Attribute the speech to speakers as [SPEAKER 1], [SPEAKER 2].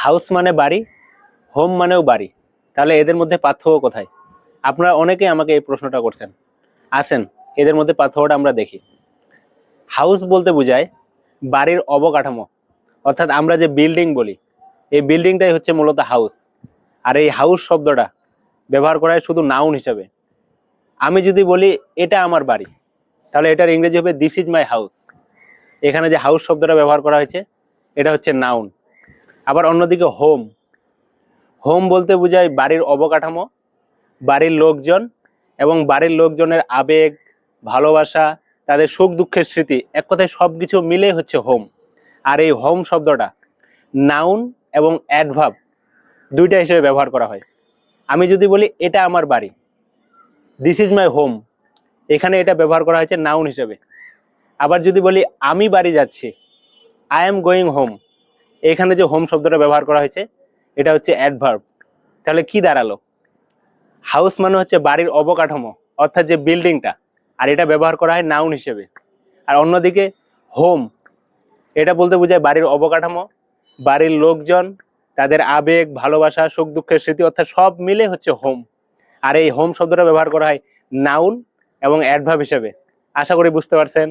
[SPEAKER 1] House মানে বাড়ি, home মানেও বাড়ি, তাহলে এদের মধ্যে পার্থক্য কোথায়? আপনারা অনেকেই আমাকে এই প্রশ্নটা করছেন। আসেন এদের মধ্যে পার্থক্যটা আমরা দেখি। হাউস বলতে বোঝায় বাড়ির অবকাঠামো, অর্থাৎ আমরা যে বিল্ডিং বলি এই বিল্ডিংটাই হচ্ছে মূলত হাউস। আর এই হাউস শব্দটা ব্যবহার করা হয় শুধু নাউন হিসাবে। আমি যদি বলি এটা আমার বাড়ি, তাহলে এটার ইংরেজি হবে দিস ইজ মাই হাউস। এখানে যে হাউস শব্দটা ব্যবহার করা হয়েছে এটা হচ্ছে নাউন। আবার অন্যদিকে হোম, হোম বলতে বোঝায় বাড়ির অবকাঠামো, বাড়ির লোকজন এবং বাড়ির লোকজনের আবেগ, ভালোবাসা, তাদের সুখ দুঃখের স্মৃতি, এক কথায় সবকিছু মিলে হচ্ছে হোম। আর এই হোম শব্দটা নাউন এবং অ্যাডভার্ব দুইটা হিসেবে ব্যবহার করা হয়। আমি যদি বলি এটা আমার বাড়ি, দিস ইজ মাই হোম, এখানে এটা ব্যবহার করা হয়েছে নাউন হিসেবে। আবার যদি বলি আমি বাড়ি যাচ্ছি, আই এম গোয়িং হোম, এখানে যে হোম শব্দটা ব্যবহার করা হয়েছে এটা হচ্ছে অ্যাডভার্ব। তাহলে কি দাঁড়ালো? হাউস মানে হচ্ছে বাড়ির অবকাঠামো, অর্থাৎ যে বিল্ডিংটা, আর এটা ব্যবহার করা হয় নাউন হিসেবে। আর অন্যদিকে হোম, এটা বলতে বোঝায় বাড়ির অবকাঠামো, বাড়ির লোকজন, তাদের আবেগ, ভালোবাসা, সুখ দুঃখের স্মৃতি, অর্থাৎ সব মিলে হচ্ছে হোম। আর এই হোম শব্দটা ব্যবহার করা হয় নাউন এবং অ্যাডভার্ব হিসেবে। আশা করি বুঝতে পারছেন।